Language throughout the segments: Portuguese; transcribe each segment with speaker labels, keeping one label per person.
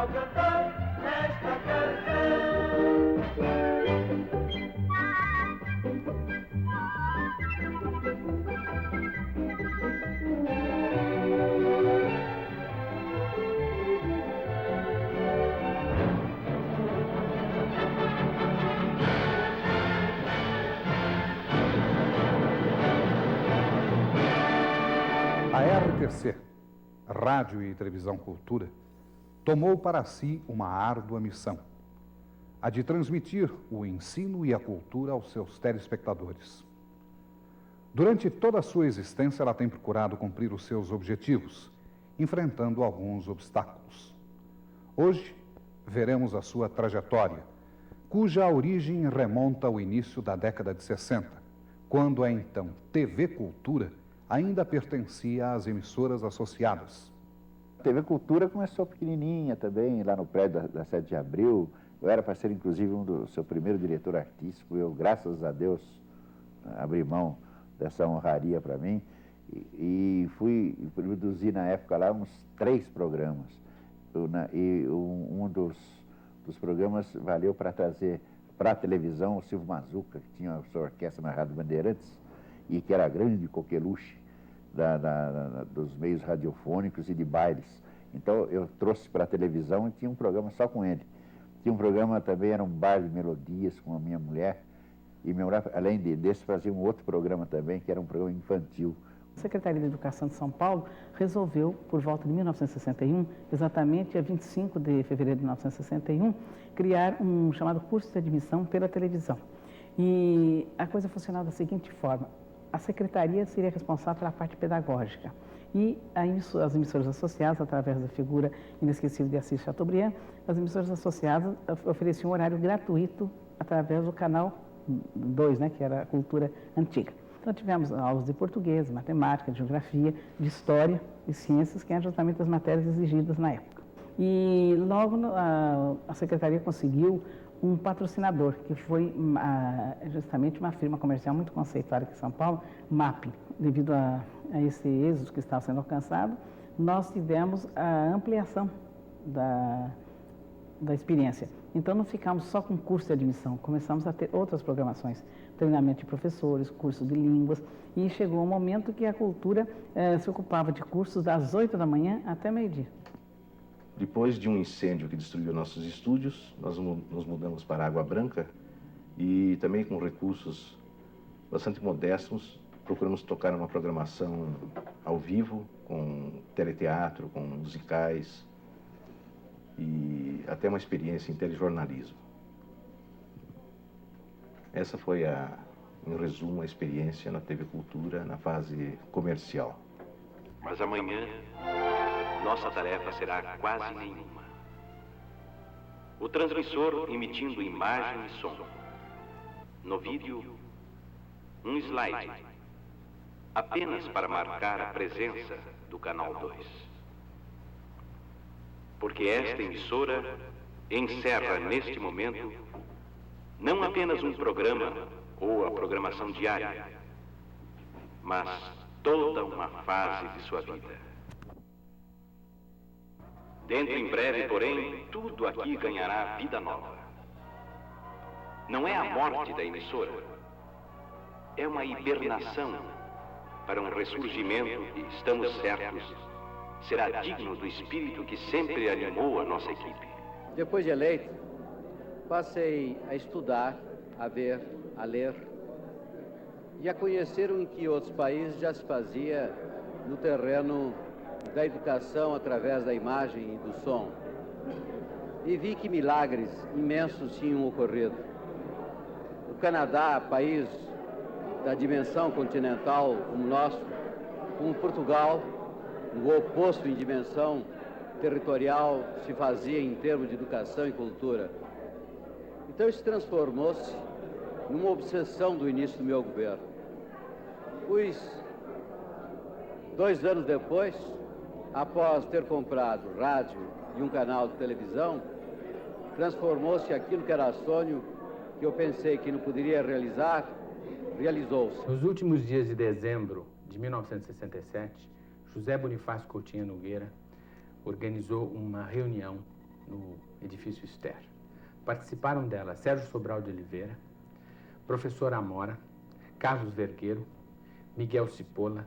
Speaker 1: ao cantar esta canção.
Speaker 2: A RTC, Rádio e Televisão Cultura, tomou para si uma árdua missão, a de transmitir o ensino e a cultura aos seus telespectadores. Durante toda a sua existência, ela tem procurado cumprir os seus objetivos, enfrentando alguns obstáculos. Hoje, veremos a sua trajetória, cuja origem remonta ao início da década de 60, quando a então TV Cultura ainda pertencia às emissoras associadas.
Speaker 3: A TV Cultura começou pequenininha também, lá no prédio da 7 de Abril. Eu era para ser, inclusive, seu primeiro diretor artístico. Eu, graças a Deus, abri mão dessa honraria para mim. E fui produzir, na época, lá uns 3 programas. Um dos programas valeu para trazer para a televisão o Silvio Mazuca, que tinha a sua orquestra na Rádio Bandeirantes, e que era a grande coqueluche dos meios radiofônicos e de bailes. Então eu trouxe para a televisão e tinha um programa só com ele. Tinha um programa também, era um bar de melodias com a minha mulher, e minha mulher, além desse, fazia um outro programa também, que era um programa infantil.
Speaker 4: A Secretaria de Educação de São Paulo resolveu, por volta de 1961, exatamente dia 25 de fevereiro de 1961, criar um chamado curso de admissão pela televisão. E a coisa funcionava da seguinte forma: a secretaria seria responsável pela parte pedagógica e as emissoras associadas, através da figura inesquecível de Assis Chateaubriand, as emissoras associadas ofereciam um horário gratuito através do canal 2, né, que era a cultura antiga. Então tivemos aulas de português, matemática, de geografia, de história e ciências, que eram justamente as matérias exigidas na época. E logo a secretaria conseguiu um patrocinador, que foi justamente uma firma comercial muito conceituada aqui em São Paulo, MAP. Devido a esse êxito que estava sendo alcançado, nós tivemos a ampliação da experiência. Então não ficamos só com curso de admissão, começamos a ter outras programações, treinamento de professores, cursos de línguas, e chegou um momento que a cultura se ocupava de cursos das 8 da manhã até meio-dia.
Speaker 5: Depois de um incêndio que destruiu nossos estúdios, nós nos mudamos para Água Branca e também com recursos bastante modestos, procuramos tocar uma programação ao vivo, com teleteatro, com musicais e até uma experiência em telejornalismo. Essa foi, em resumo, a experiência na TV Cultura na fase comercial.
Speaker 6: Mas amanhã nossa tarefa será quase nenhuma. O transmissor emitindo imagem e som. No vídeo, um slide, apenas para marcar a presença do canal 2. Porque esta emissora encerra neste momento não apenas um programa ou a programação diária, mas toda uma fase de sua vida. Dentro em breve, porém, tudo aqui ganhará vida nova. Não é a morte da emissora, é uma hibernação para um ressurgimento que, estamos certos, será digno do espírito que sempre animou a nossa equipe.
Speaker 7: Depois de eleito, passei a estudar, a ver, a ler e a conhecer o que em outros países já se fazia no terreno da educação através da imagem e do som. E vi que milagres imensos tinham ocorrido. O Canadá, país da dimensão continental como o nosso, como Portugal, o oposto em dimensão territorial se fazia em termos de educação e cultura. Então isso transformou-se numa obsessão do início do meu governo. Pois, 2 anos depois, após ter comprado rádio e um canal de televisão, transformou-se aquilo que era sonho, que eu pensei que não poderia realizar, realizou-se.
Speaker 8: Nos últimos dias de dezembro de 1967, José Bonifácio Coutinho Nogueira organizou uma reunião no edifício Ster. Participaram dela Sérgio Sobral de Oliveira, professor Amora, Carlos Vergueiro, Miguel Cipolla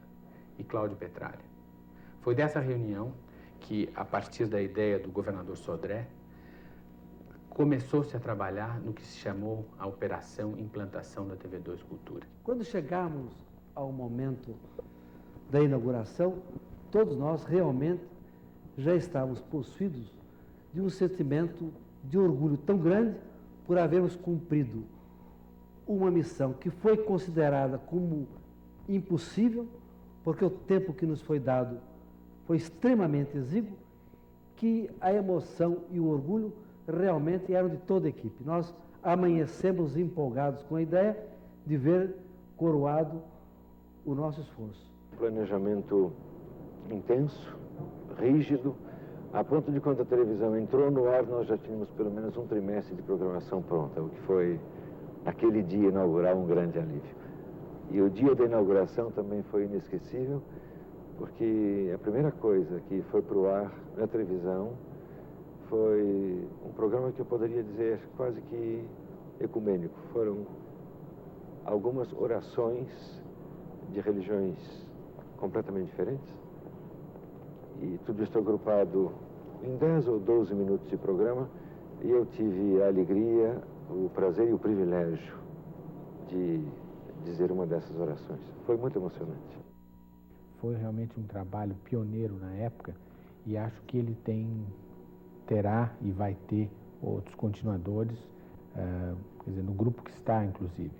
Speaker 8: e Cláudio Petralha. Foi dessa reunião que, a partir da ideia do governador Sodré, começou-se a trabalhar no que se chamou a Operação Implantação da TV2 Cultura.
Speaker 9: Quando chegamos ao momento da inauguração, todos nós realmente já estávamos possuídos de um sentimento de orgulho tão grande por havermos cumprido uma missão que foi considerada como impossível, porque o tempo que nos foi dado foi extremamente exíguo, que a emoção e o orgulho realmente eram de toda a equipe. Nós amanhecemos empolgados com a ideia de ver coroado o nosso esforço.
Speaker 10: Planejamento intenso, rígido, a ponto de quando a televisão entrou no ar, nós já tínhamos pelo menos um trimestre de programação pronta, o que foi, aquele dia inaugural, um grande alívio. E o dia da inauguração também foi inesquecível, porque a primeira coisa que foi para o ar na televisão foi um programa que eu poderia dizer quase que ecumênico. Foram algumas orações de religiões completamente diferentes. E tudo isso agrupado em 10 ou 12 minutos de programa. E eu tive a alegria, o prazer e o privilégio de dizer uma dessas orações. Foi muito emocionante.
Speaker 11: Foi realmente um trabalho pioneiro na época e acho que ele terá e vai ter outros continuadores, quer dizer, no grupo que está, inclusive.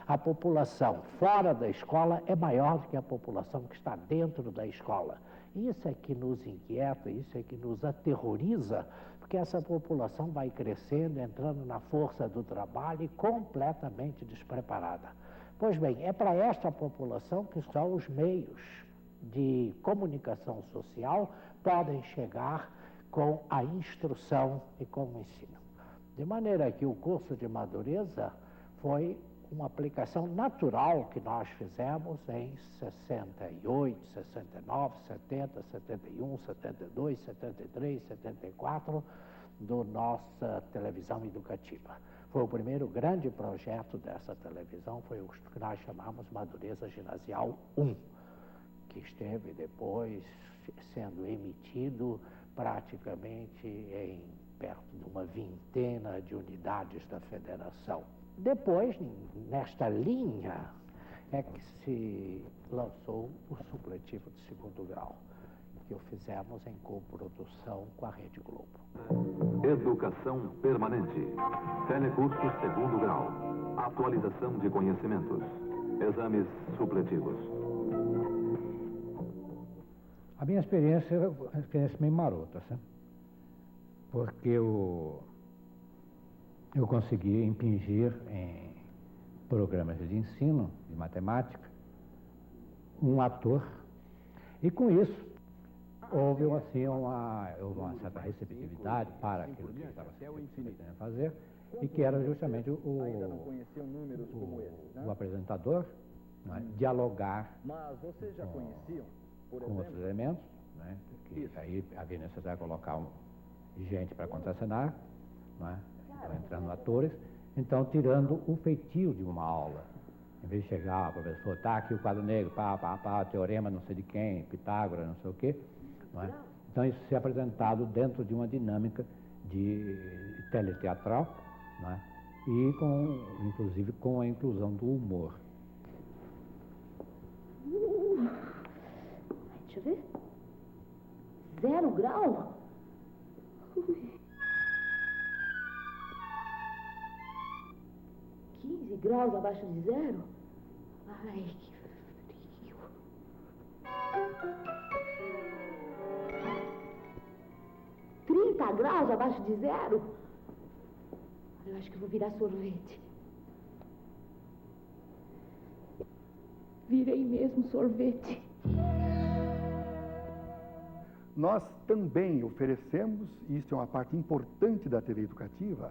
Speaker 12: A população fora da escola é maior do que a população que está dentro da escola. Isso é que nos inquieta, isso é que nos aterroriza, porque essa população vai crescendo, entrando na força do trabalho e completamente despreparada. Pois bem, é para esta população que só os meios de comunicação social podem chegar com a instrução e com o ensino. De maneira que o curso de Madureza foi uma aplicação natural que nós fizemos em 68, 69, 70, 71, 72, 73, 74, do nossa televisão educativa. Foi o primeiro grande projeto dessa televisão, foi o que nós chamamos Madureza Ginasial 1, que esteve depois sendo emitido praticamente em perto de uma vintena de unidades da federação. Depois, nesta linha, é que se lançou o supletivo de segundo grau, que o fizemos em coprodução com a Rede Globo.
Speaker 13: Educação permanente. Telecurso segundo grau. Atualização de conhecimentos. Exames supletivos.
Speaker 11: A minha experiência é uma experiência meio marota, sabe? Porque eu consegui impingir em programas de ensino, de matemática, um ator, e com isso houve assim, uma certa receptividade para aquilo que eu estava pretendendo fazer, e que era justamente o apresentador, né, dialogar com outros elementos, né, que aí havia necessidade de colocar gente para contracenar, né, entrando atores, então tirando o feitio de uma aula. Em vez de chegar, professor, tá aqui o quadro negro, teorema não sei de quem, Pitágoras, não sei o quê. Não é? Então isso se é apresentado dentro de uma dinâmica de teleteatral, não é? E inclusive com a inclusão do humor.
Speaker 14: Deixa eu ver. 0 grau? 15 graus abaixo de 0? Ai, que frio. 30 graus abaixo de 0? Eu acho que eu vou virar sorvete. Virei mesmo sorvete.
Speaker 15: Nós também oferecemos, e isso é uma parte importante da TV educativa,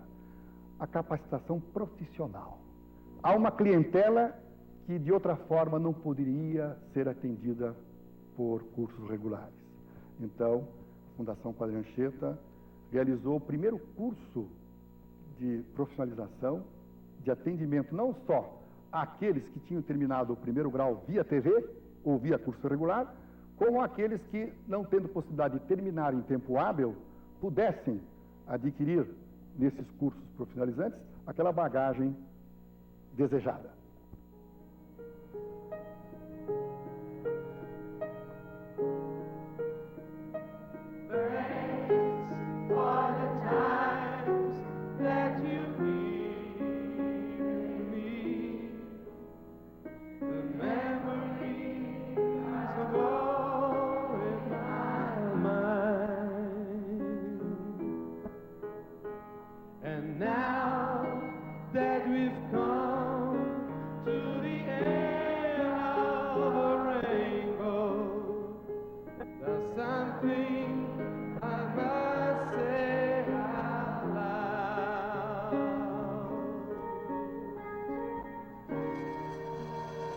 Speaker 15: a capacitação profissional. Há uma clientela que de outra forma não poderia ser atendida por cursos regulares. Então, a Fundação Padre Anchieta realizou o primeiro curso de profissionalização, de atendimento não só àqueles que tinham terminado o primeiro grau via TV ou via curso regular, como aqueles que, não tendo possibilidade de terminar em tempo hábil, pudessem adquirir nesses cursos profissionalizantes aquela bagagem desejada.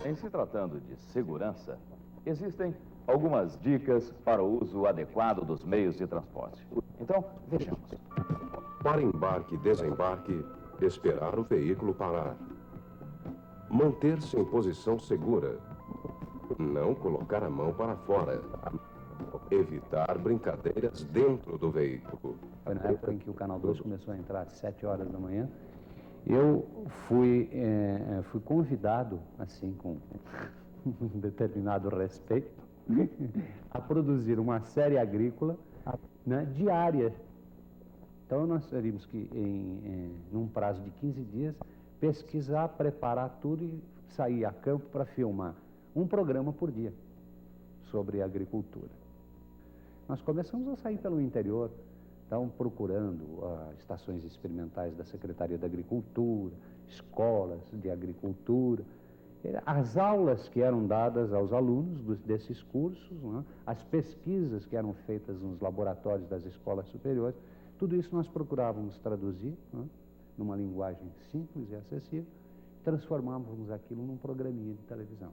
Speaker 16: Em se tratando de segurança, existem algumas dicas para o uso adequado dos meios de transporte. Então, vejamos.
Speaker 17: Para embarque e desembarque, esperar o veículo parar. Manter-se em posição segura. Não colocar a mão para fora. Evitar brincadeiras dentro do veículo.
Speaker 11: Foi na época em que o Canal 2 começou a entrar às 7 horas da manhã. Eu fui convidado, assim, com um determinado respeito, a produzir uma série agrícola, né, diária. Então, nós teríamos que, num prazo de 15 dias, pesquisar, preparar tudo e sair a campo para filmar um programa por dia sobre agricultura. Nós começamos a sair pelo interior, então procurando estações experimentais da Secretaria da Agricultura, escolas de agricultura, as aulas que eram dadas aos alunos desses cursos, né, as pesquisas que eram feitas nos laboratórios das escolas superiores, tudo isso nós procurávamos traduzir, né, numa linguagem simples e acessível, transformávamos aquilo num programinha de televisão.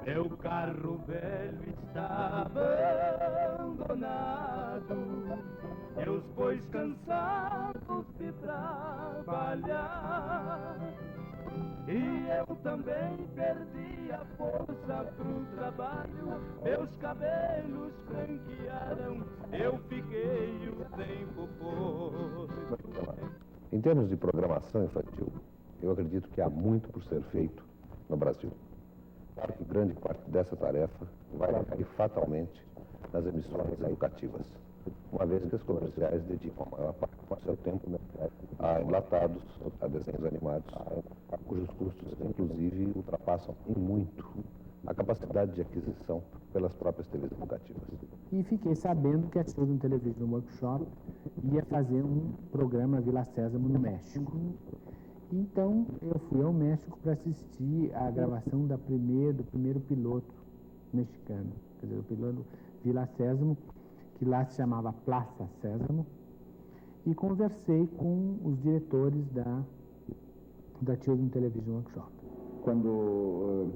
Speaker 1: Meu carro velho está abandonado e os bois cansados de trabalhar. E eu também perdi a força pro trabalho, meus cabelos branquearam, eu fiquei o tempo todo.
Speaker 18: Em termos de programação infantil, eu acredito que há muito por ser feito no Brasil. Claro que grande parte dessa tarefa vai recair fatalmente nas emissões educativas, uma vez que as comerciais dedicam a maior parte do seu tempo a enlatados, a desenhos animados, cujos custos, inclusive, ultrapassam em muito a capacidade de aquisição pelas próprias TVs educativas.
Speaker 19: E fiquei sabendo que a Children Television Workshop ia fazer um programa Vila Sésamo no México. Então, eu fui ao México para assistir à gravação do primeiro piloto mexicano, quer dizer, o piloto Vila Sésamo, que lá se chamava Plaza Sésamo, e conversei com os diretores da Children Television Workshop.
Speaker 20: Quando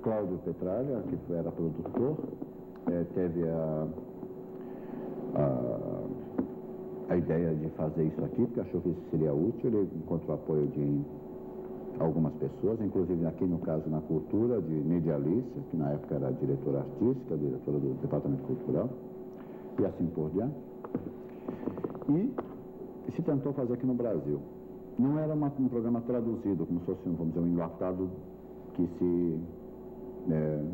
Speaker 20: Cláudio Petralha, que era produtor, teve a ideia de fazer isso aqui, porque achou que isso seria útil. Ele encontrou apoio de algumas pessoas, inclusive aqui no caso na cultura, de Nídia Alice, que na época era diretora artística, diretora do Departamento Cultural, e assim por diante. E se tentou fazer aqui no Brasil. Não era um programa traduzido, como se fosse, vamos dizer, um enlatado que se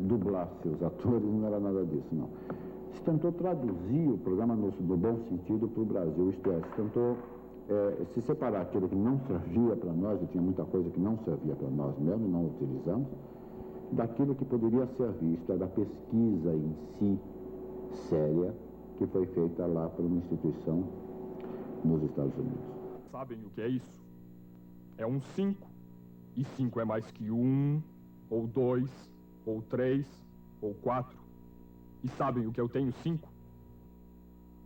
Speaker 20: dublasse os atores, não era nada disso, não. se tentou traduzir o programa no bom sentido para o Brasil, isto é, se tentou se separar aquilo que não servia para nós, e tinha muita coisa que não servia para nós mesmo, e não utilizamos, daquilo que poderia servir, isto é, da pesquisa em si, séria, que foi feita lá por uma instituição nos Estados Unidos.
Speaker 1: Sabem o que é isso? É um 5. E 5 é mais que 1, ou 2, ou 3, ou 4. E sabem o que eu tenho 5?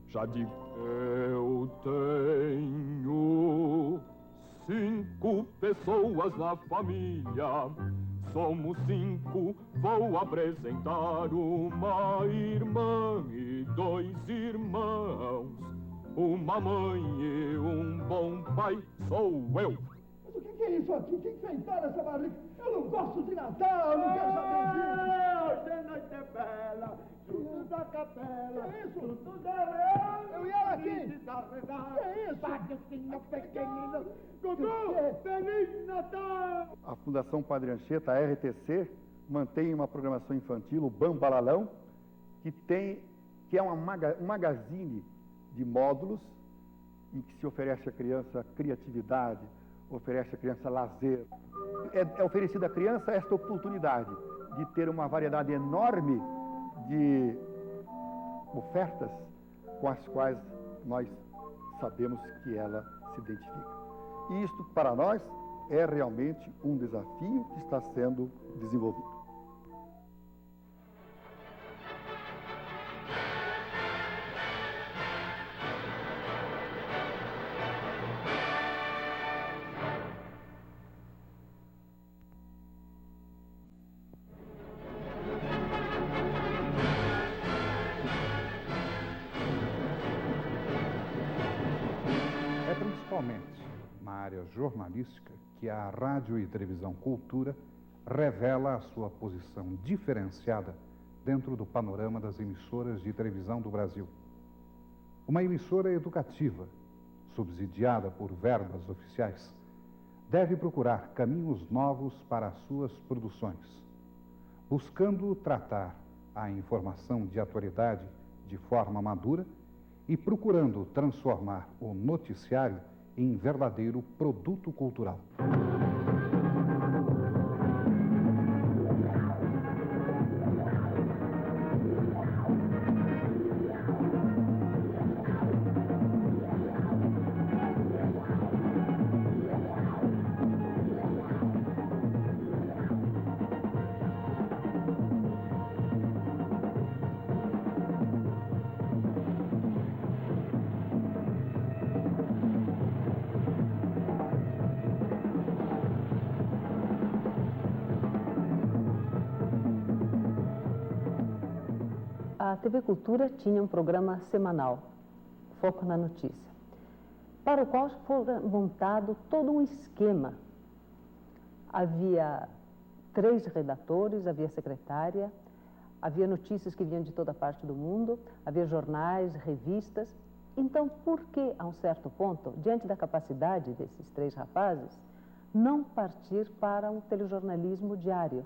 Speaker 1: Já digo. Eu tenho 5 pessoas na família. Somos 5, vou apresentar uma irmã e 2 irmãos. Uma mãe e um bom pai sou eu.
Speaker 21: Mas o que é isso aqui? Quem enfeitar essa barriga? Eu não gosto de Natal, eu não quero saber disso. Hoje noite é bela, junto da capela. Que é isso? Junto da eu ia aqui. Que é isso? Patricinho pequenino. Dudu, Feliz Natal!
Speaker 15: A Fundação Padre Anchieta, a RTC, mantém uma programação infantil, o Bambalalão, que é um magazine de módulos em que se oferece à criança criatividade, oferece à criança lazer. É oferecida à criança esta oportunidade de ter uma variedade enorme de ofertas com as quais nós sabemos que ela se identifica. E isto, para nós, é realmente um desafio que está sendo desenvolvido.
Speaker 2: Na área jornalística, que a Rádio e Televisão Cultura revela a sua posição diferenciada dentro do panorama das emissoras de televisão do Brasil. Uma emissora educativa, subsidiada por verbas oficiais, deve procurar caminhos novos para as suas produções, buscando tratar a informação de atualidade de forma madura e procurando transformar o noticiário em verdadeiro produto cultural.
Speaker 22: A TV Cultura tinha um programa semanal, Foco na Notícia, para o qual foi montado todo um esquema. Havia 3 redatores, havia secretária, havia notícias que vinham de toda parte do mundo, havia jornais, revistas. Então, por que, a um certo ponto, diante da capacidade desses 3 rapazes, não partir para um telejornalismo diário,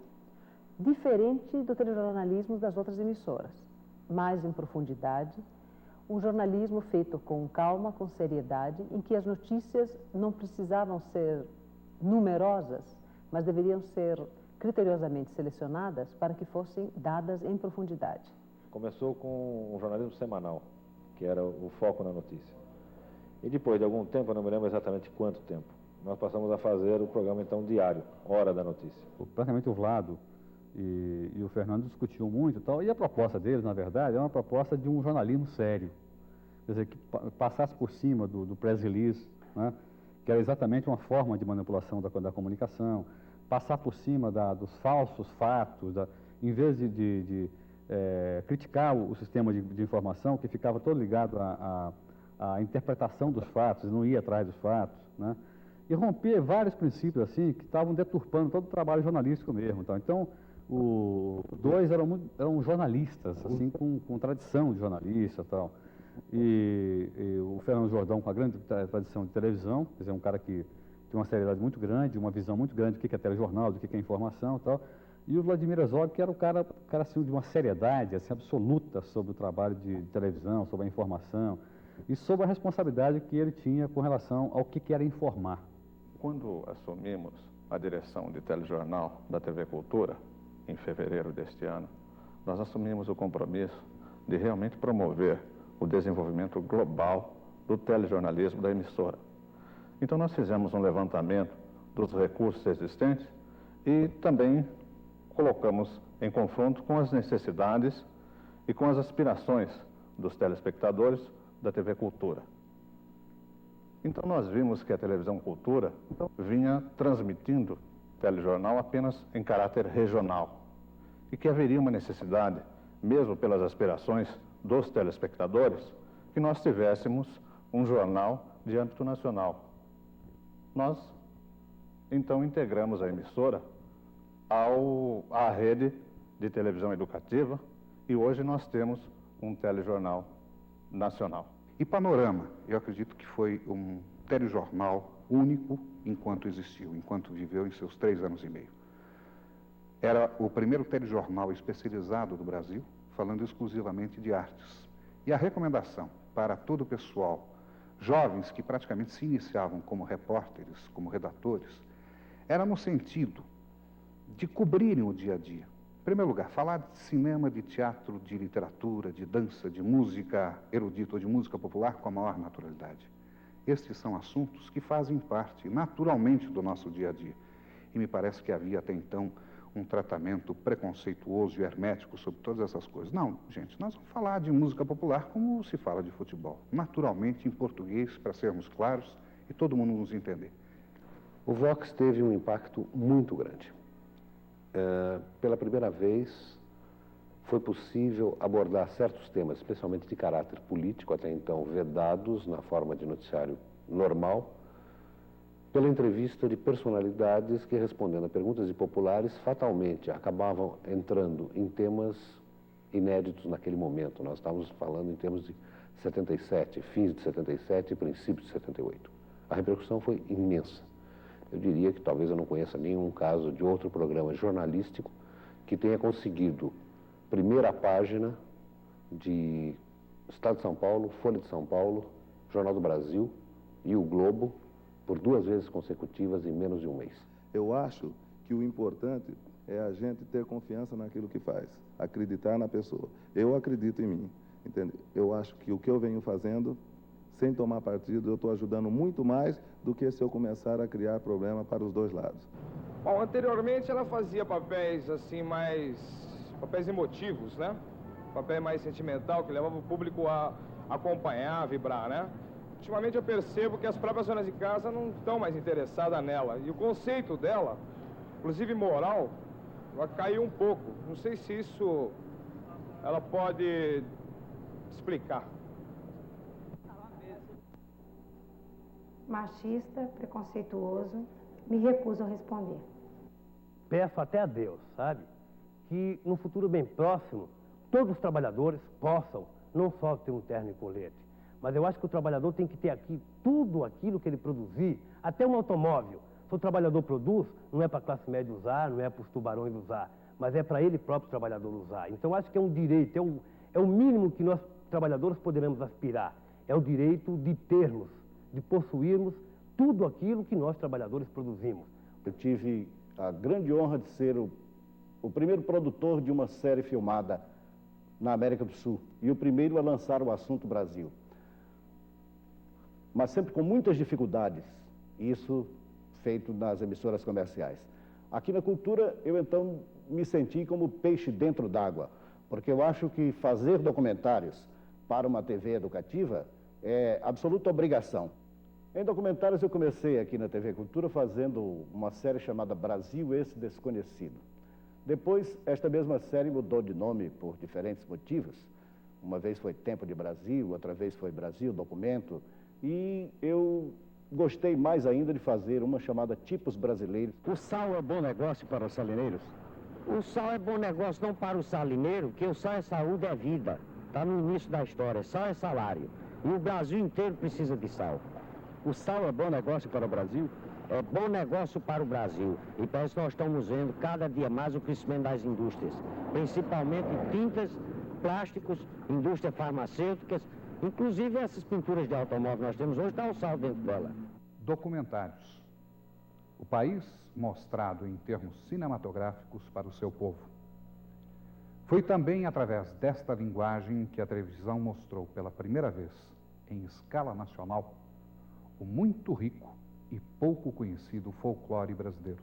Speaker 22: diferente do telejornalismo das outras emissoras? Mais em profundidade, um jornalismo feito com calma, com seriedade, em que as notícias não precisavam ser numerosas, mas deveriam ser criteriosamente selecionadas para que fossem dadas em profundidade.
Speaker 10: Começou com um jornalismo semanal, que era o Foco na Notícia. E depois de algum tempo, eu não me lembro exatamente quanto tempo, nós passamos a fazer o programa então diário, Hora da Notícia.
Speaker 23: Praticamente o Vlado e o Fernando discutiam muito e tal, e a proposta deles, na verdade, é uma proposta de um jornalismo sério, quer dizer, que passasse por cima do press release, né, que era exatamente uma forma de manipulação da comunicação, passar por cima dos falsos fatos, em vez de criticar o sistema de informação, que ficava todo ligado à interpretação dos fatos, não ia atrás dos fatos, né, e romper vários princípios assim que estavam deturpando todo o trabalho jornalístico mesmo. Então, os 2 eram jornalistas, assim, com tradição de jornalista e tal. E o Fernando Jordão, com a grande tradição de televisão, quer dizer, um cara que tem uma seriedade muito grande, uma visão muito grande do que é telejornal, do que é informação e tal. E o Vladimir Herzog, que era um cara assim, de uma seriedade assim, absoluta sobre o trabalho de televisão, sobre a informação e sobre a responsabilidade que ele tinha com relação ao que era informar.
Speaker 3: Quando assumimos a direção de telejornal da TV Cultura, em fevereiro deste ano, nós assumimos o compromisso de realmente promover o desenvolvimento global do telejornalismo da emissora. Então nós fizemos um levantamento dos recursos existentes e também colocamos em confronto com as necessidades e com as aspirações dos telespectadores da TV Cultura. Então nós vimos que a televisão Cultura vinha transmitindo telejornal apenas em caráter regional e que haveria uma necessidade, mesmo pelas aspirações dos telespectadores, que nós tivéssemos um jornal de âmbito nacional. Nós, então, integramos a emissora à rede de televisão educativa e hoje nós temos um telejornal nacional.
Speaker 2: E Panorama, eu acredito que foi um telejornal único enquanto existiu, enquanto viveu em seus 3 anos e meio. Era o primeiro telejornal especializado do Brasil, falando exclusivamente de artes. E a recomendação para todo o pessoal, jovens que praticamente se iniciavam como repórteres, como redatores, era no sentido de cobrirem o dia a dia. Em primeiro lugar, falar de cinema, de teatro, de literatura, de dança, de música erudita ou de música popular com a maior naturalidade. Estes são assuntos que fazem parte naturalmente do nosso dia a dia. E me parece que havia até então um tratamento preconceituoso e hermético sobre todas essas coisas. Não, gente, nós vamos falar de música popular como se fala de futebol. Naturalmente, em português, para sermos claros e todo mundo nos entender.
Speaker 18: O Vox teve um impacto muito grande. Pela primeira vez, foi possível abordar certos temas, especialmente de caráter político, até então vedados na forma de noticiário normal, pela entrevista de personalidades que, respondendo a perguntas de populares, fatalmente acabavam entrando em temas inéditos naquele momento. Nós estávamos falando em termos de 77, fins de 77 e princípios de 78. A repercussão foi imensa. Eu diria que talvez eu não conheça nenhum caso de outro programa jornalístico que tenha conseguido primeira página de Estado de São Paulo, Folha de São Paulo, Jornal do Brasil e o Globo por 2 vezes consecutivas em menos de um mês.
Speaker 4: Eu acho que o importante é a gente ter confiança naquilo que faz, acreditar na pessoa. Eu acredito em mim, entende? Eu acho que o que eu venho fazendo, sem tomar partido, eu estou ajudando muito mais do que se eu começar a criar problema para os 2 lados.
Speaker 5: Bom, anteriormente ela fazia papéis assim papéis emotivos, né? Papel mais sentimental, que levava o público a acompanhar, a vibrar, né? Ultimamente eu percebo que as próprias donas de casa não estão mais interessadas nela. E o conceito dela, inclusive moral, vai cair um pouco. Não sei se isso ela pode explicar.
Speaker 24: Machista, preconceituoso, me recuso a responder.
Speaker 25: Peço até a Deus, sabe, que no futuro bem próximo, todos os trabalhadores possam não só ter um terno e colete, mas eu acho que o trabalhador tem que ter aqui tudo aquilo que ele produzir, até um automóvel. Se o trabalhador produz, não é para a classe média usar, não é para os tubarões usar, mas é para ele próprio trabalhador usar. Então, acho que é um direito, é o mínimo que nós, trabalhadores, poderemos aspirar. É o direito de termos, de possuirmos tudo aquilo que nós, trabalhadores, produzimos.
Speaker 26: Eu tive a grande honra de ser o primeiro produtor de uma série filmada na América do Sul e o primeiro a lançar o assunto Brasil. Mas sempre com muitas dificuldades, isso feito nas emissoras comerciais. Aqui na Cultura, eu então me senti como peixe dentro d'água, porque eu acho que fazer documentários para uma TV educativa é absoluta obrigação. Em documentários eu comecei aqui na TV Cultura fazendo uma série chamada Brasil Esse Desconhecido. Depois, esta mesma série mudou de nome por diferentes motivos. Uma vez foi Tempo de Brasil, outra vez foi Brasil Documento, e eu gostei mais ainda de fazer uma chamada Tipos Brasileiros.
Speaker 27: O sal é bom negócio para os salineiros? O sal é bom negócio não para o salineiro, que o sal é saúde, é vida. Está no início da história, sal é salário. E o Brasil inteiro precisa de sal.
Speaker 26: O sal é bom negócio para o Brasil?
Speaker 27: é bom negócio para o Brasil. E parece que nós estamos vendo cada dia mais o crescimento das indústrias, principalmente tintas, plásticos, indústrias farmacêuticas, inclusive essas pinturas de automóvel que nós temos hoje, dá um saldo dentro dela.
Speaker 2: Documentários. O país mostrado em termos cinematográficos para o seu povo. Foi também através desta linguagem que a televisão mostrou pela primeira vez, em escala nacional, o muito rico e pouco conhecido folclore brasileiro.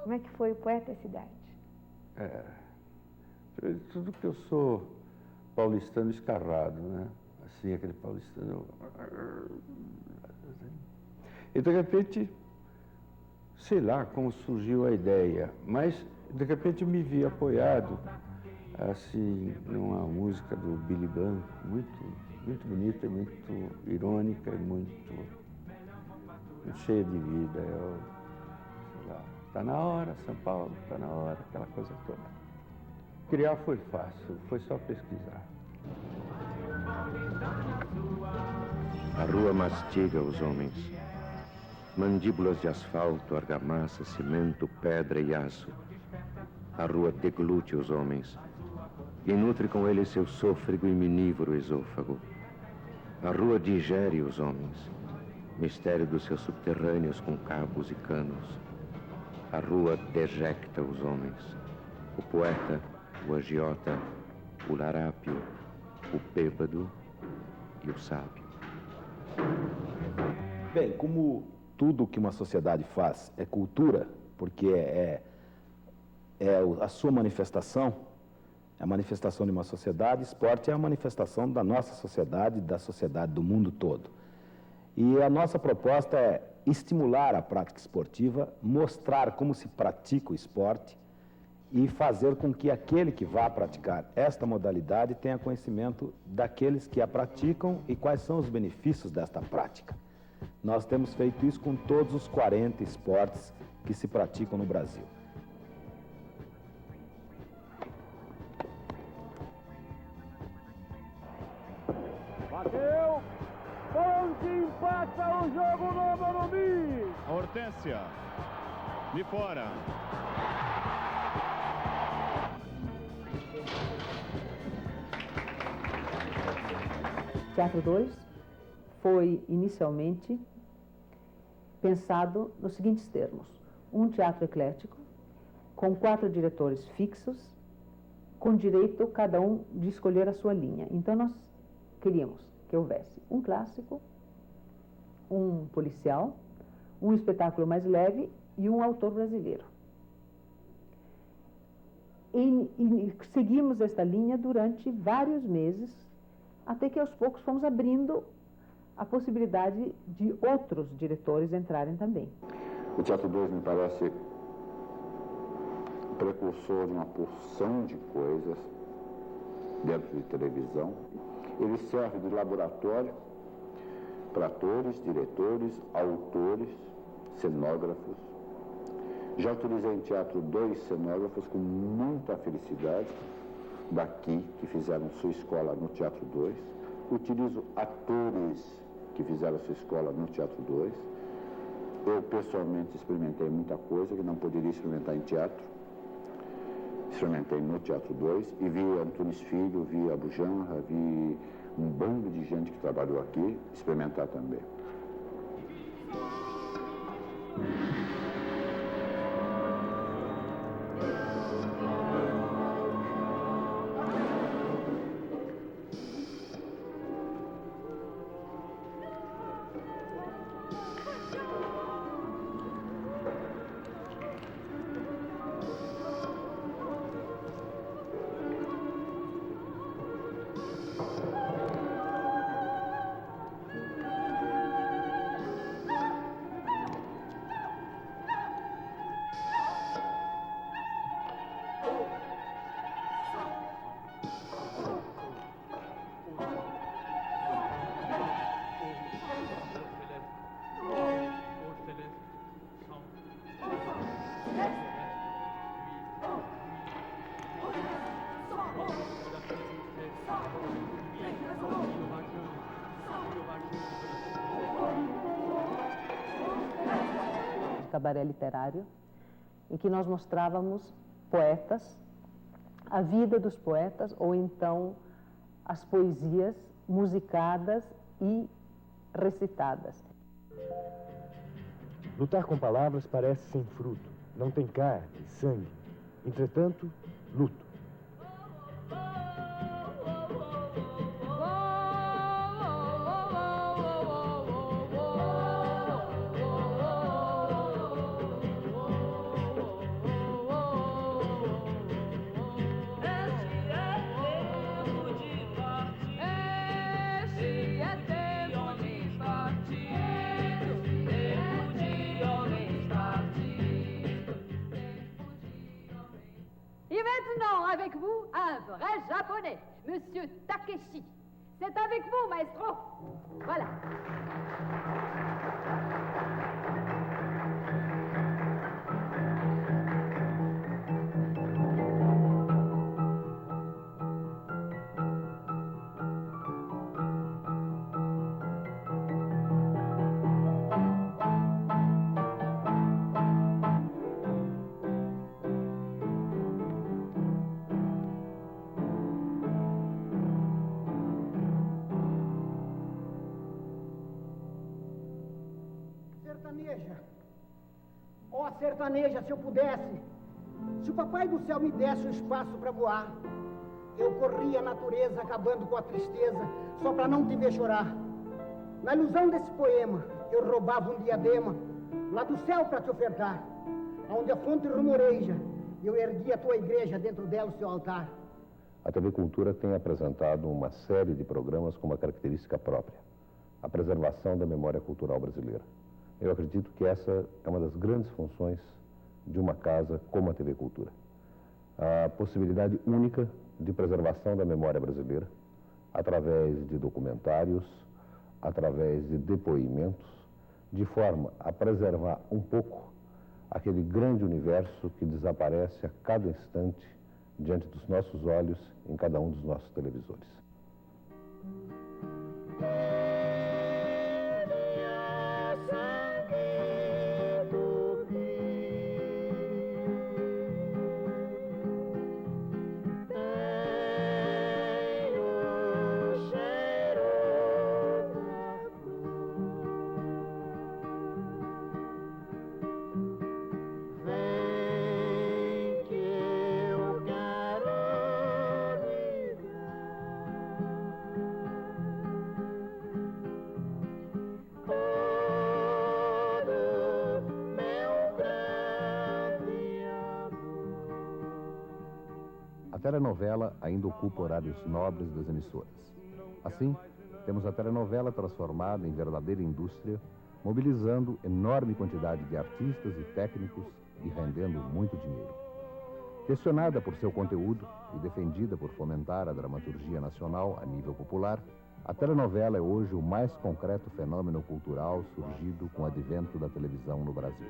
Speaker 24: Como é que foi o Poeta e a Cidade?
Speaker 6: Tudo que eu sou paulistano escarrado, né? Assim, aquele paulistano... E de repente, sei lá como surgiu a ideia, mas de repente eu me vi apoiado, assim, numa música do Billy Blanco, muito bonita, muito irônica e muito cheia de vida. Está na hora, São Paulo, está na hora, aquela coisa toda. Criar foi fácil, foi só pesquisar.
Speaker 7: A rua mastiga os homens. Mandíbulas de asfalto, argamassa, cimento, pedra e aço. A rua deglute os homens e nutre com eles seu sôfrego e minívoro esôfago. A rua digere os homens, mistério dos seus subterrâneos com cabos e canos. A rua dejecta os homens, o poeta, o agiota, o larápio, o bêbado e o sábio.
Speaker 8: Bem, como tudo que uma sociedade faz é cultura, porque é a sua manifestação, é a manifestação de uma sociedade, esporte é a manifestação da nossa sociedade, da sociedade do mundo todo. E a nossa proposta é estimular a prática esportiva, mostrar como se pratica o esporte e fazer com que aquele que vá praticar esta modalidade tenha conhecimento daqueles que a praticam e quais são os benefícios desta prática. Nós temos feito isso com todos os 40 esportes que se praticam no Brasil.
Speaker 21: Bateu! Ponte empata o jogo no Morumbi!
Speaker 9: A Hortência, de fora.
Speaker 22: Teatro 2 foi inicialmente pensado nos seguintes termos: um teatro eclético, com 4 diretores fixos, com direito cada um de escolher a sua linha. Então nós queríamos que houvesse um clássico, um policial, um espetáculo mais leve e um autor brasileiro. E seguimos esta linha durante vários meses, até que aos poucos fomos abrindo a possibilidade de outros diretores entrarem também.
Speaker 20: O Teatro 2 me parece precursor de uma porção de coisas dentro de televisão. Ele serve de laboratório para atores, diretores, autores, cenógrafos. Já utilizei em Teatro 2 cenógrafos com muita felicidade, daqui, que fizeram sua escola no Teatro 2. Utilizo atores que fizeram sua escola no Teatro 2. Eu, pessoalmente, experimentei muita coisa que não poderia experimentar em teatro. Experimentei no Teatro 2 e vi Antunes Filho, vi Abu Janra, vi um bando de gente que trabalhou aqui experimentar também.
Speaker 22: Cabaré literário, em que nós mostrávamos poetas, a vida dos poetas, ou então as poesias musicadas e recitadas.
Speaker 11: Lutar com palavras parece sem fruto, não tem carne, sangue. Entretanto, luto.
Speaker 12: Avec vous, un vrai japonais, Monsieur Takeshi. C'est avec vous, maestro. Voilà.
Speaker 13: Sertaneja, se eu pudesse, se o papai do céu me desse o espaço para voar, eu corria a natureza acabando com a tristeza, só para não te ver chorar. Na ilusão desse poema, eu roubava um diadema lá do céu para te ofertar, onde a fonte rumoreja, eu ergui a tua igreja, dentro dela o seu altar.
Speaker 18: A TV Cultura tem apresentado uma série de programas com uma característica própria, a preservação da memória cultural brasileira. Eu acredito que essa é uma das grandes funções de uma casa como a TV Cultura. A possibilidade única de preservação da memória brasileira, através de documentários, através de depoimentos, de forma a preservar um pouco aquele grande universo que desaparece a cada instante diante dos nossos olhos em cada um dos nossos televisores. A telenovela ainda ocupa horários nobres das emissoras. Assim, temos a telenovela transformada em verdadeira indústria, mobilizando enorme quantidade de artistas e técnicos e rendendo muito dinheiro. Questionada por seu conteúdo e defendida por fomentar a dramaturgia nacional a nível popular, a telenovela é hoje o mais concreto fenômeno cultural surgido com o advento da televisão no Brasil.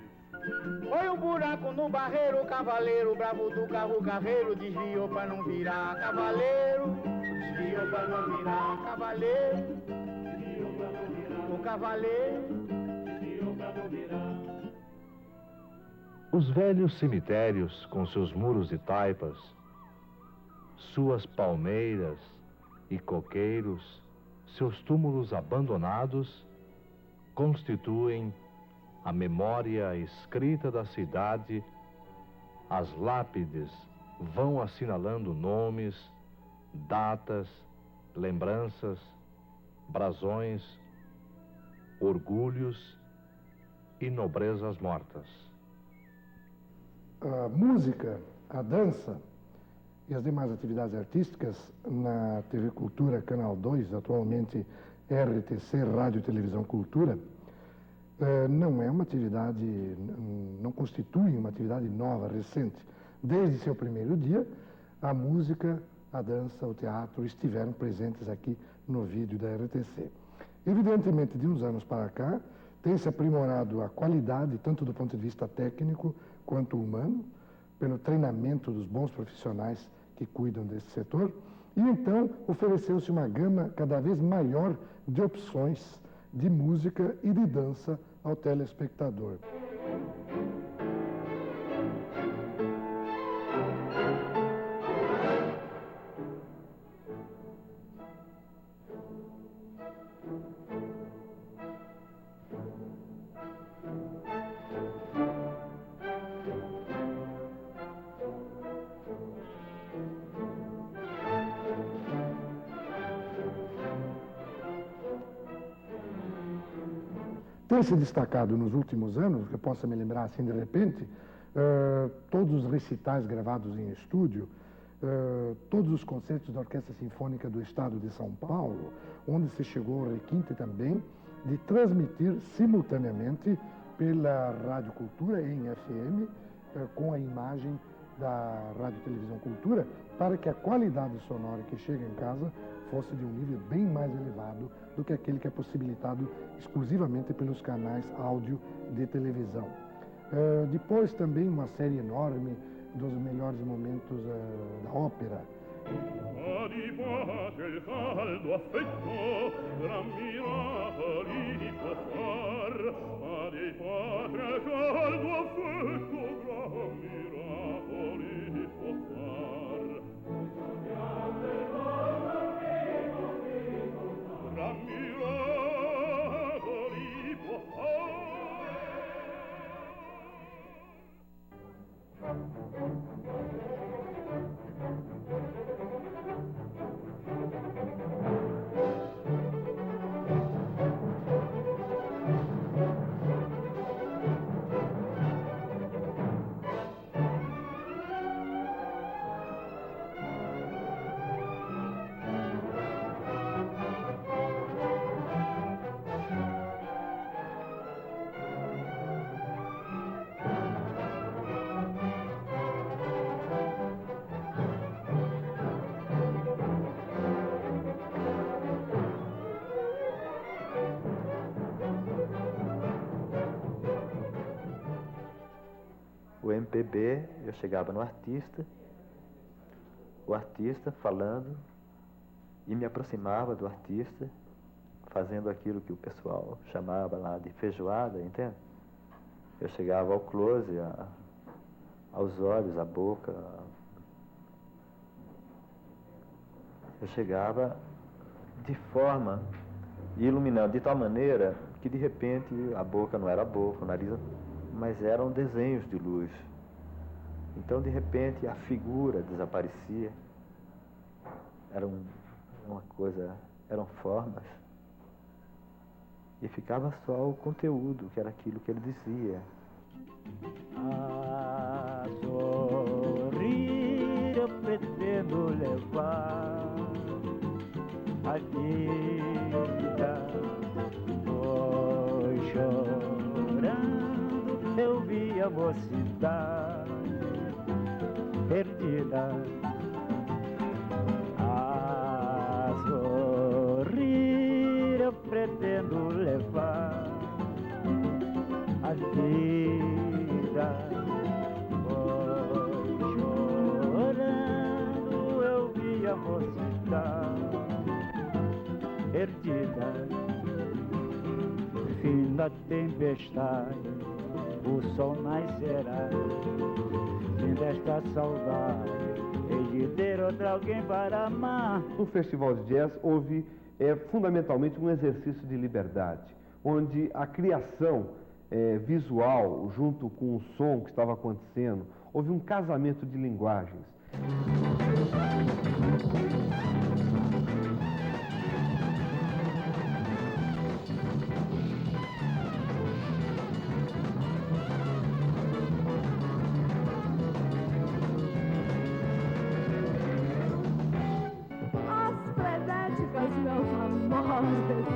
Speaker 21: Foi um buraco no barreiro, o cavaleiro bravo do carro carreiro desviou pra não virar cavaleiro, desviou pra não virar cavaleiro, o cavaleiro
Speaker 1: Os velhos cemitérios, com seus muros de taipas, suas palmeiras e coqueiros, seus túmulos abandonados, constituem a memória escrita da cidade. As lápides vão assinalando nomes, datas, lembranças, brasões, orgulhos e nobrezas mortas.
Speaker 10: A música, a dança e as demais atividades artísticas na TV Cultura, Canal 2, atualmente RTC, Rádio e Televisão Cultura, não é uma atividade, não constitui uma atividade nova, recente. Desde seu primeiro dia, a música, a dança, o teatro estiveram presentes aqui no vídeo da RTC. Evidentemente, de uns anos para cá, tem se aprimorado a qualidade, tanto do ponto de vista técnico quanto humano, pelo treinamento dos bons profissionais que cuidam desse setor, e então ofereceu-se uma gama cada vez maior de opções de música e de dança ao telespectador. Tem se destacado nos últimos anos, que eu possa me lembrar assim de repente, todos os recitais gravados em estúdio, todos os concertos da Orquestra Sinfônica do Estado de São Paulo, onde se chegou ao requinte também de transmitir simultaneamente pela Rádio Cultura em FM, com a imagem da Rádio e Televisão Cultura, para que a qualidade sonora que chega em casa fosse de um nível bem mais elevado do que aquele que é possibilitado exclusivamente pelos canais áudio de televisão. Depois também uma série enorme dos melhores momentos da ópera.
Speaker 14: O MPB, eu chegava no artista, o artista falando e me aproximava do artista, fazendo aquilo que o pessoal chamava lá de feijoada, entende? Eu chegava ao close, aos olhos, à boca. Eu chegava de forma, iluminando de tal maneira que de repente a boca não era a boca, o nariz, mas eram desenhos de luz. Então, de repente, a figura desaparecia. Era uma coisa, eram formas. E ficava só o conteúdo, que era aquilo que ele dizia.
Speaker 15: A sorrir eu pretendo levar a vida. Foi chorando, eu vi a mocidade perdida. A sorrir eu pretendo levar a vida. Foi chorando, eu vi a mocidade perdida. fim da tempestade o sol nascerá. Fim desta saudade, hei de ter outra alguém para amar.
Speaker 3: No Festival de Jazz houve fundamentalmente um exercício de liberdade, onde a criação visual, junto com o som que estava acontecendo, houve um casamento de linguagens.
Speaker 4: As frenéticas, meus amores.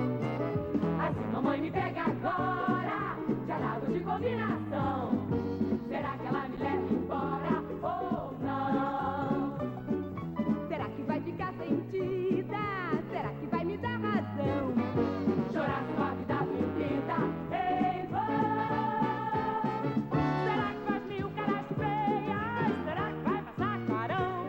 Speaker 4: Assim, mamãe me pega agora, já dado de combinação. Será que ela me leva embora ou não? Será que vai ficar sentida? Será que vai me dar razão? Chorar sua vida perdida em vão. Será que faz mil caras feias? Será que vai passar clarão?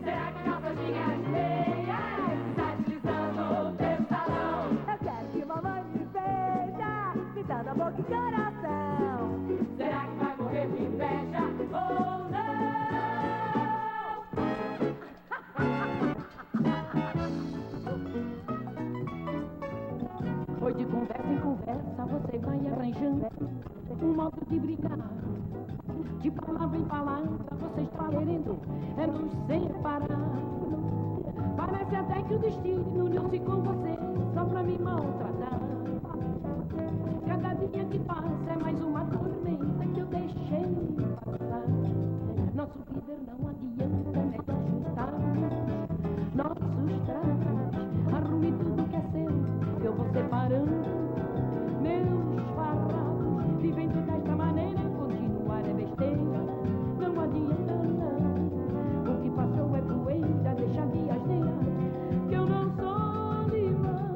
Speaker 4: Será que calças minhas meias está deslizando o teu salão? Eu quero que mamãe me veja, me dando a boca e coração. Será que vai morrer de inveja ou não? Foi de conversa em conversa, você vai arranjando um modo de brigar. De palavra em palavra, você está querendo nos separar. Parece até que o destino uniu-se com você só pra me maltratar. Cada dia que passa é mais uma tormenta que eu deixei passar. Nosso líder não adianta, melhor juntarmos nossos trapos. Arrume tudo que é seu, eu vou separando meus farrapos. Vivendo desta maneira, continuar é besteira, não adianta não. O que passou é poeira, deixa de asneira, que eu não sou limão.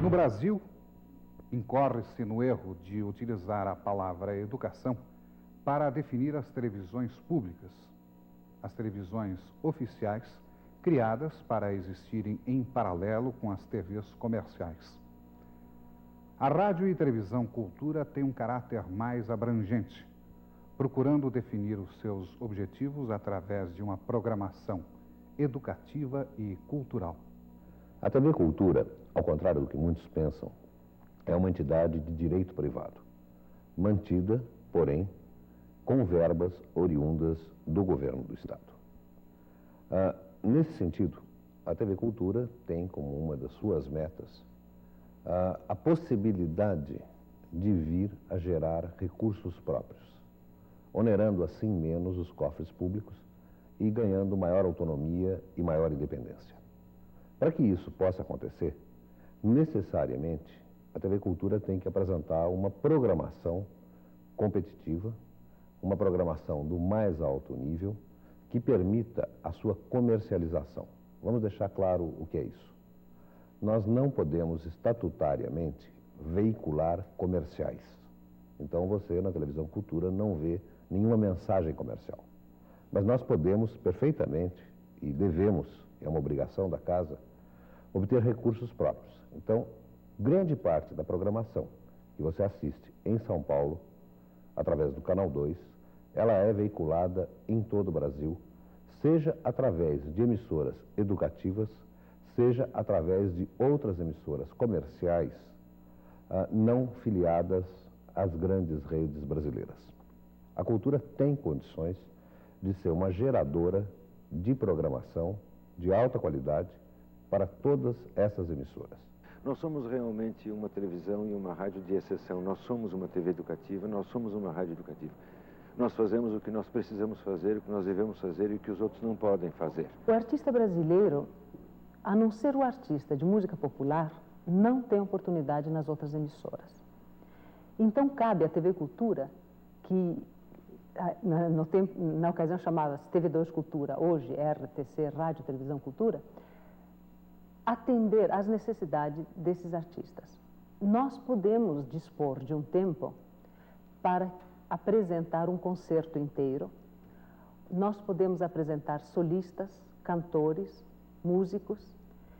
Speaker 2: No Brasil, incorre-se no erro de utilizar a palavra educação para definir as televisões públicas, as televisões oficiais, criadas para existirem em paralelo com as TVs comerciais. A Rádio e Televisão Cultura tem um caráter mais abrangente, procurando definir os seus objetivos através de uma programação educativa e cultural.
Speaker 18: A TV Cultura, ao contrário do que muitos pensam, é uma entidade de direito privado, mantida, porém, com verbas oriundas do governo do Estado. Nesse sentido, a TV Cultura tem como uma das suas metas a possibilidade de vir a gerar recursos próprios, onerando assim menos os cofres públicos e ganhando maior autonomia e maior independência. Para que isso possa acontecer, necessariamente, a TV Cultura tem que apresentar uma programação competitiva, uma programação do mais alto nível, que permita a sua comercialização. Vamos deixar claro o que é isso. Nós não podemos estatutariamente veicular comerciais. Então você, na Televisão Cultura, não vê nenhuma mensagem comercial. Mas nós podemos perfeitamente, e devemos, é uma obrigação da casa, obter recursos próprios. Então, grande parte da programação que você assiste em São Paulo, através do Canal 2, ela é veiculada em todo o Brasil, seja através de emissoras educativas, seja através de outras emissoras comerciais não filiadas às grandes redes brasileiras. A cultura tem condições de ser uma geradora de programação de alta qualidade para todas essas emissoras.
Speaker 7: Nós somos realmente uma televisão e uma rádio de exceção. Nós somos uma TV educativa, nós somos uma rádio educativa. Nós fazemos o que nós precisamos fazer, o que nós devemos fazer e o que os outros não podem fazer.
Speaker 22: O artista brasileiro, a não ser o artista de música popular, não tem oportunidade nas outras emissoras. Então, cabe à TV Cultura, que na ocasião chamava-se TV2 Cultura, hoje RTC, Rádio, Televisão, Cultura, atender às necessidades desses artistas. Nós podemos dispor de um tempo para apresentar um concerto inteiro, nós podemos apresentar solistas, cantores, músicos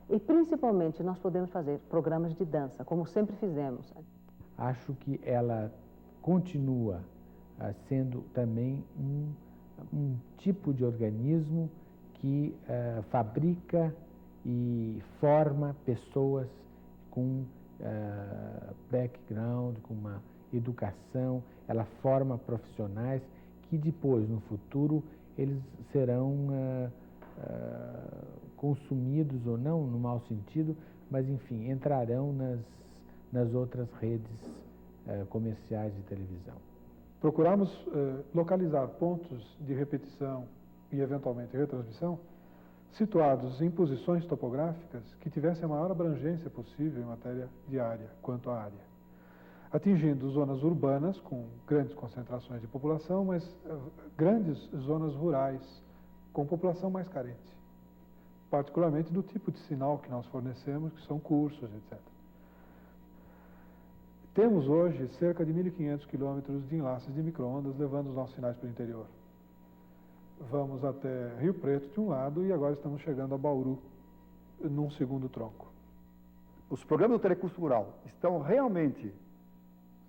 Speaker 22: e, principalmente, nós podemos fazer programas de dança, como sempre fizemos.
Speaker 5: Acho que ela continua sendo também um tipo de organismo que fabrica e forma pessoas com background, com uma educação, ela forma profissionais que depois, no futuro, eles serão consumidos ou não, no mau sentido, mas, enfim, entrarão nas outras redes comerciais de televisão.
Speaker 16: Procuramos localizar pontos de repetição e, eventualmente, retransmissão situados em posições topográficas que tivessem a maior abrangência possível em matéria de área, quanto à área, atingindo zonas urbanas com grandes concentrações de população, mas grandes zonas rurais com população mais carente, particularmente do tipo de sinal que nós fornecemos, que são cursos, etc. Temos hoje cerca de 1.500 quilômetros de enlaces de micro-ondas levando os nossos sinais para o interior. Vamos até Rio Preto de um lado e agora estamos chegando a Bauru, num segundo tronco.
Speaker 17: Os programas do Telecurso Rural estão realmente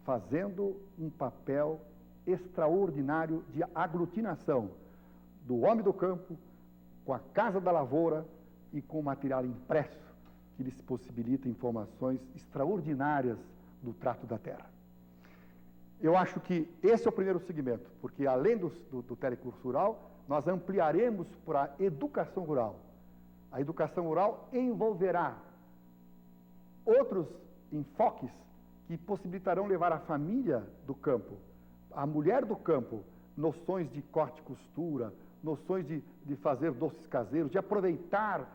Speaker 17: fazendo um papel extraordinário de aglutinação do homem do campo com a Casa da Lavoura e com o material impresso que lhes possibilita informações extraordinárias do trato da terra. Eu acho que esse é o primeiro segmento, porque além do Telecurso Rural, nós ampliaremos para a educação rural. A educação rural envolverá outros enfoques que possibilitarão levar a família do campo, a mulher do campo, noções de corte e costura, noções de fazer doces caseiros, de aproveitar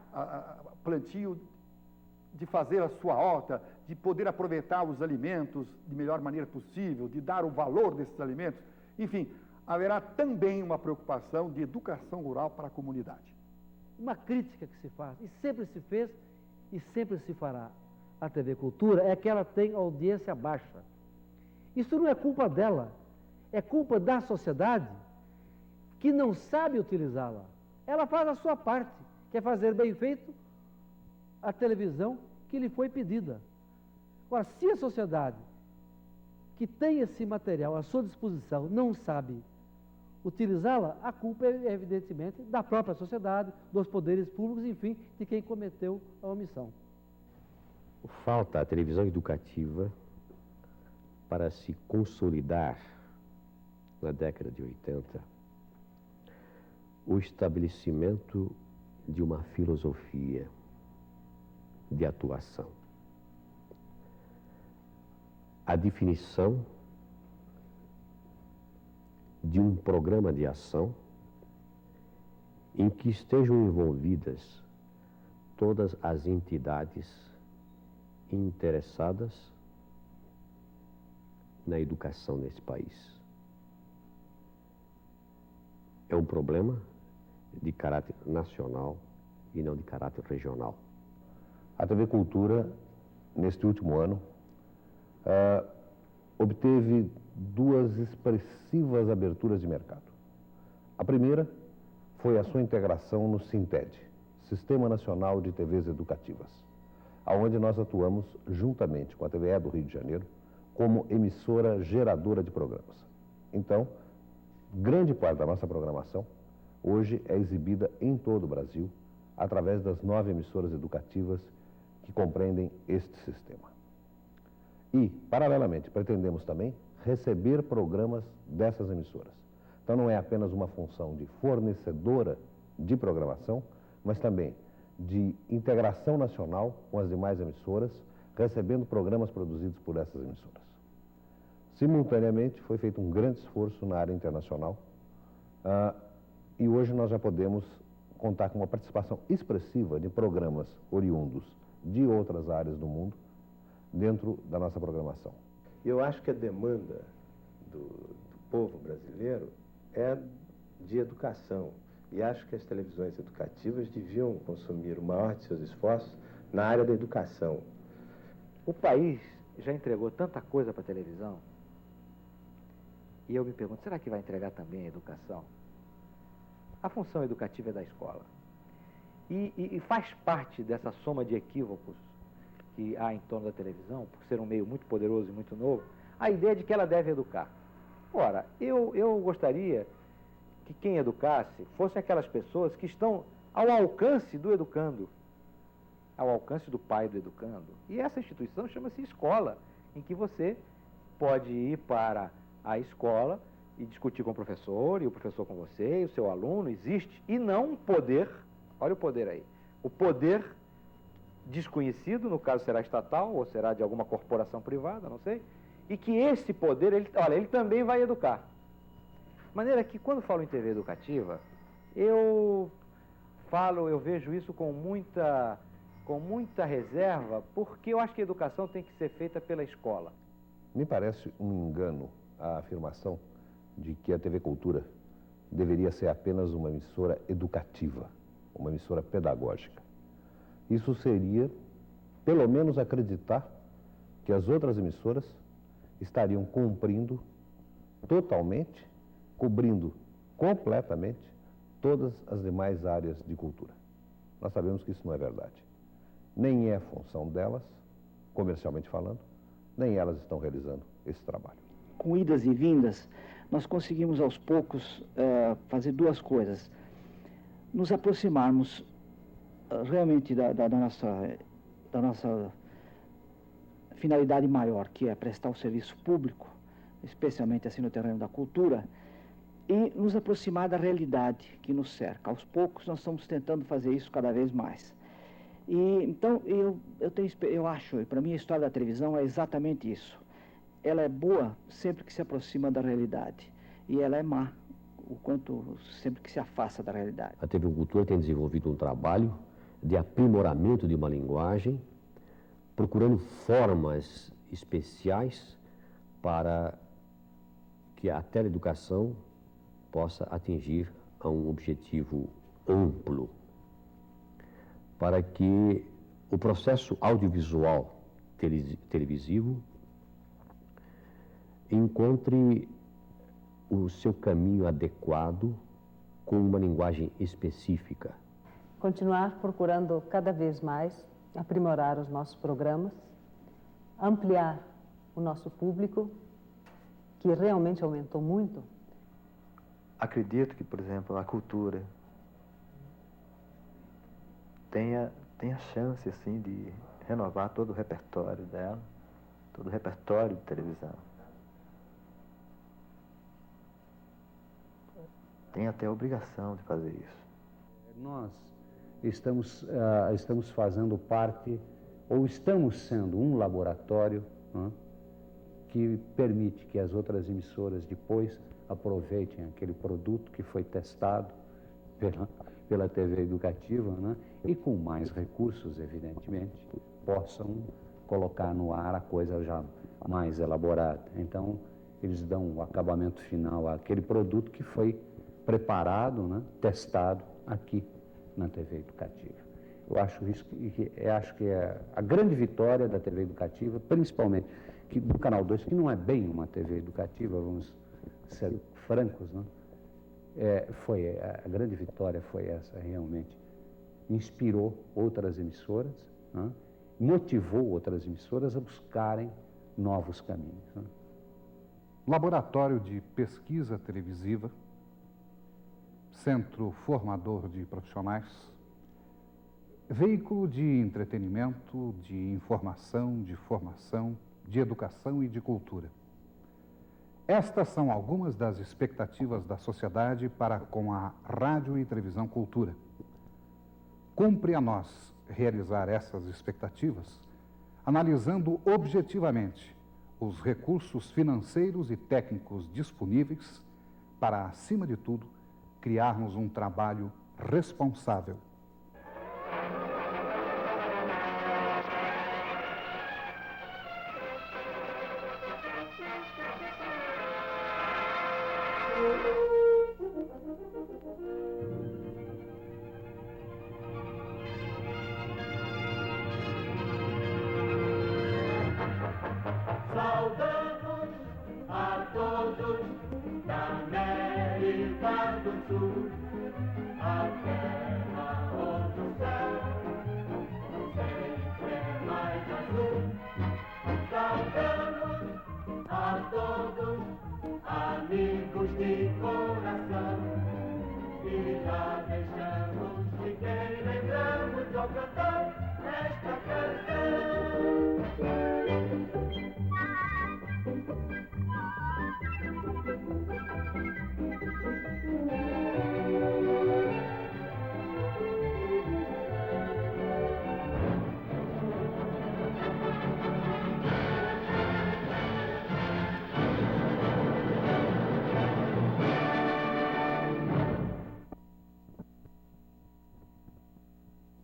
Speaker 17: plantio, de fazer a sua horta, de poder aproveitar os alimentos de melhor maneira possível, de dar o valor desses alimentos. Enfim, haverá também uma preocupação de educação rural para a comunidade.
Speaker 19: Uma crítica que se faz, e sempre se fez, e sempre se fará à TV Cultura, é que ela tem audiência baixa. Isso não é culpa dela, é culpa da sociedade que não sabe utilizá-la. Ela faz a sua parte, que é fazer bem feito a televisão que lhe foi pedida. Agora, se a sociedade que tem esse material à sua disposição não sabe utilizá-la, a culpa é, evidentemente, da própria sociedade, dos poderes públicos, enfim, de quem cometeu a omissão.
Speaker 23: Falta a televisão educativa para se consolidar, na década de 80, o estabelecimento de uma filosofia de atuação. A definição de um programa de ação em que estejam envolvidas todas as entidades interessadas na educação nesse país. É um problema de caráter nacional e não de caráter regional.
Speaker 18: A TV Cultura, neste último ano, obteve duas expressivas aberturas de mercado. A primeira foi a sua integração no SINTED, Sistema Nacional de TVs Educativas, onde nós atuamos juntamente com a TVE do Rio de Janeiro como emissora geradora de programas. Então, grande parte da nossa programação hoje é exibida em todo o Brasil através das 9 emissoras educativas que compreendem este sistema. E, paralelamente, pretendemos também receber programas dessas emissoras. Então, não é apenas uma função de fornecedora de programação, mas também de integração nacional com as demais emissoras, recebendo programas produzidos por essas emissoras. Simultaneamente, foi feito um grande esforço na área internacional e hoje nós já podemos contar com uma participação expressiva de programas oriundos de outras áreas do mundo dentro da nossa programação.
Speaker 25: Eu acho que a demanda do povo brasileiro
Speaker 6: é de educação. E acho que as televisões educativas deviam consumir o maior de seus esforços na área da educação.
Speaker 8: O país já entregou tanta coisa para a televisão, e eu me pergunto, será que vai entregar também a educação? A função educativa é da escola. E faz parte dessa soma de equívocos que há em torno da televisão, por ser um meio muito poderoso e muito novo, a ideia de que ela deve educar. Ora, eu gostaria que quem educasse fossem aquelas pessoas que estão ao alcance do educando, ao alcance do pai do educando. E essa instituição chama-se escola, em que você pode ir para a escola e discutir com o professor, e o professor com você, e o seu aluno, existe, e não um poder, olha o poder aí, o poder desconhecido, no caso será estatal, ou será de alguma corporação privada, não sei, e que esse poder, ele também vai educar. De maneira que, quando falo em TV educativa, eu vejo isso com muita reserva, porque eu acho que a educação tem que ser feita pela escola.
Speaker 18: Me parece um engano a afirmação de que a TV Cultura deveria ser apenas uma emissora educativa, uma emissora pedagógica. Isso seria, pelo menos, acreditar que as outras emissoras estariam cumprindo totalmente, cobrindo completamente todas as demais áreas de cultura. Nós sabemos que isso não é verdade. Nem é função delas, comercialmente falando, nem elas estão realizando esse trabalho.
Speaker 9: Com idas e vindas, nós conseguimos aos poucos fazer duas coisas. Nos aproximarmos realmente da nossa finalidade maior, que é prestar o serviço público, especialmente assim no terreno da cultura, e nos aproximar da realidade que nos cerca. Aos poucos nós estamos tentando fazer isso cada vez mais. E então eu acho, e para mim a história da televisão é exatamente isso. Ela é boa sempre que se aproxima da realidade, e ela é má o quanto sempre que se afasta da realidade.
Speaker 23: A TV Cultura tem desenvolvido um trabalho de aprimoramento de uma linguagem, procurando formas especiais para que a teleeducação possa atingir a um objetivo amplo, para que o processo audiovisual televisivo encontre o seu caminho adequado com uma linguagem específica.
Speaker 22: Continuar procurando cada vez mais aprimorar os nossos programas, ampliar o nosso público, que realmente aumentou muito.
Speaker 14: Acredito que, por exemplo, a cultura tenha chance, assim, de renovar todo o repertório dela, todo o repertório de televisão. Tem até a obrigação de fazer isso.
Speaker 24: Nós estamos fazendo parte, ou estamos sendo um laboratório, né, que permite que as outras emissoras depois aproveitem aquele produto que foi testado pela TV educativa, né, e com mais recursos, evidentemente, possam colocar no ar a coisa já mais elaborada. Então, eles dão o acabamento final àquele produto que foi preparado, né, testado aqui na TV educativa. Eu acho que é a grande vitória da TV educativa, principalmente do Canal 2, que não é bem uma TV educativa, vamos ser francos, né? A grande vitória foi essa, realmente. Inspirou outras emissoras, né? Motivou outras emissoras a buscarem novos caminhos, né?
Speaker 2: Laboratório de pesquisa televisiva, centro formador de profissionais, veículo de entretenimento, de informação, de formação, de educação e de cultura. Estas são algumas das expectativas da sociedade para com a Rádio e Televisão Cultura. Cumpre a nós realizar essas expectativas, analisando objetivamente os recursos financeiros e técnicos disponíveis para, acima de tudo, criarmos um trabalho responsável.
Speaker 11: cantar.